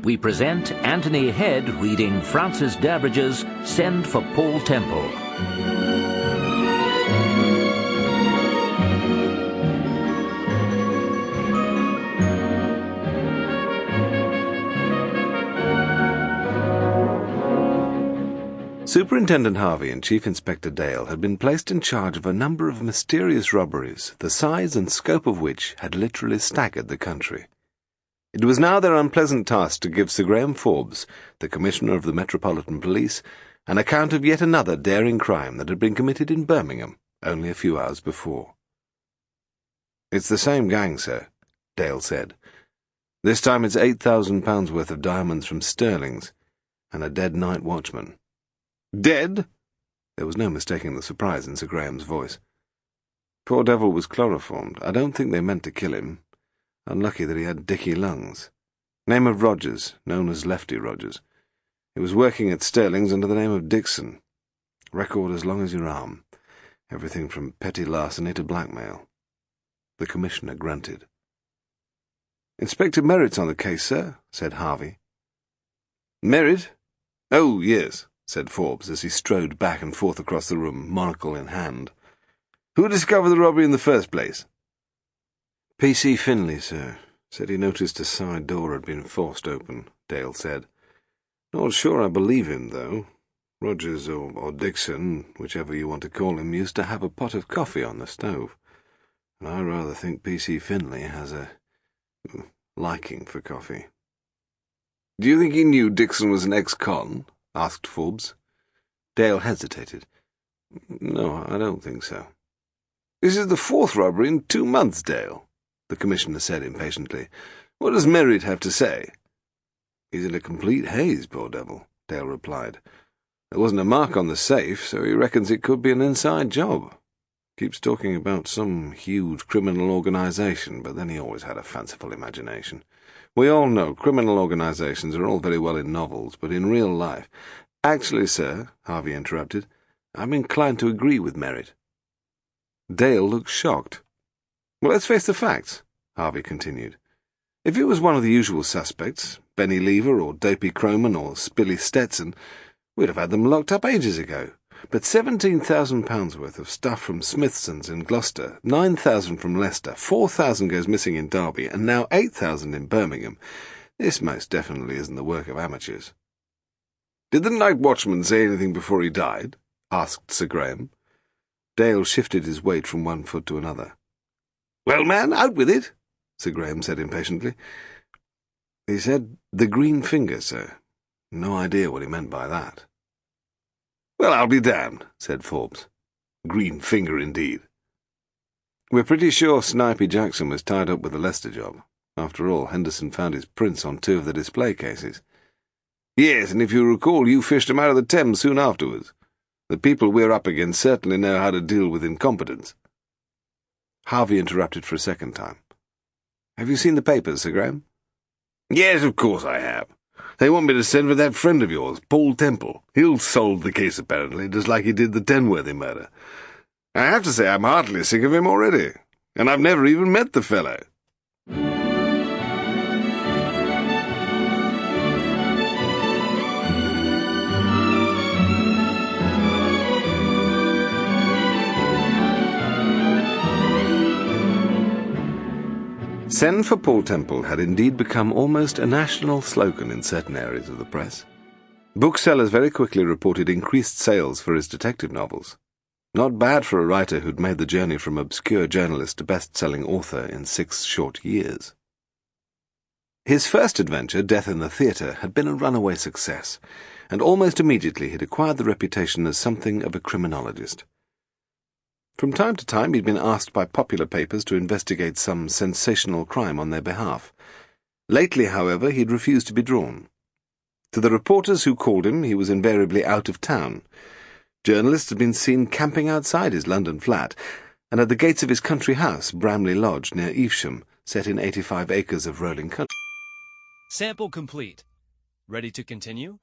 we present Anthony Head reading Francis Durbridge's Send for Paul Temple. Superintendent Harvey and Chief Inspector Dale had been placed in charge of a number of mysterious robberies, the size and scope of which had literally staggered the country. It was now their unpleasant task to give Sir Graham Forbes, the Commissioner of the Metropolitan Police, an account of yet another daring crime that had been committed in Birmingham only a few hours before. "It's the same gang, sir," Dale said. "This time it's £8,000 worth of diamonds from Sterling's, and a dead night watchman." "Dead?" There was no mistaking the surprise in Sir Graham's voice. "Poor devil was chloroformed. I don't think they meant to kill him. Unlucky that he had dicky lungs. Name of Rogers, known as Lefty Rogers. He was working at Sterling's under the name of Dixon. Record as long as your arm. Everything from petty larceny to blackmail." The Commissioner grunted. "Inspector Merritt's on the case, sir," said Harvey. "Merritt? Oh, yes," said Forbes as he strode back and forth across the room, monocle in hand. "Who discovered the robbery in the first place?" "P.C. Finlay, sir. Said he noticed a side door had been forced open," Dale said. "Not sure I believe him, though. Rogers or Dixon, whichever you want to call him, used to have a pot of coffee on the stove. And I rather think P.C. Finlay has a liking for coffee." "Do you think he knew Dixon was an ex-con?" asked Forbes. Dale hesitated. "No, I don't think so." "This is the fourth robbery in 2 months, Dale," the Commissioner said impatiently. "What does Merritt have to say?" "He's in a complete haze, poor devil," Dale replied. "There wasn't a mark on the safe, so he reckons it could be an inside job. Keeps talking about some huge criminal organisation, but then he always had a fanciful imagination. We all know criminal organisations are all very well in novels, but in real life—" "Actually, sir," Harvey interrupted, "I'm inclined to agree with Merritt." Dale looked shocked. "Well, let's face the facts," Harvey continued. "If it was one of the usual suspects, Benny Lever or Dopey Croman or Spilly Stetson, we'd have had them locked up ages ago. But £17,000 worth of stuff from Smithson's in Gloucester, 9,000 from Leicester, 4,000 goes missing in Derby, and now 8,000 in Birmingham. This most definitely isn't the work of amateurs." "Did the night watchman say anything before he died?" asked Sir Graham. Dale shifted his weight from one foot to another. "Well, man, out with it," Sir Graham said impatiently. "He said the green finger, sir. No idea what he meant by that." "Well, I'll be damned," said Forbes. "Green finger indeed." "We're pretty sure Snipey Jackson was tied up with the Leicester job. After all, Henderson found his prints on 2 of the display cases." "Yes, and if you recall, you fished him out of the Thames soon afterwards. The people we're up against certainly know how to deal with incompetence." Harvey interrupted for a second time. "Have you seen the papers, Sir Graham?" "Yes, of course I have. They want me to send for that friend of yours, Paul Temple. He'll solve the case, apparently, just like he did the Tenworthy murder. I have to say I'm heartily sick of him already, and I've never even met the fellow." Send for Paul Temple had indeed become almost a national slogan in certain areas of the press. Booksellers very quickly reported increased sales for his detective novels. Not bad for a writer who'd made the journey from obscure journalist to best-selling author in 6 short years. His first adventure, Death in the Theatre, had been a runaway success, and almost immediately he'd acquired the reputation as something of a criminologist. From time to time he'd been asked by popular papers to investigate some sensational crime on their behalf. Lately, however, he'd refused to be drawn. To the reporters who called him, he was invariably out of town. Journalists had been seen camping outside his London flat, and at the gates of his country house, Bramley Lodge, near Evesham, set in 85 acres of rolling country. Sample complete. Ready to continue?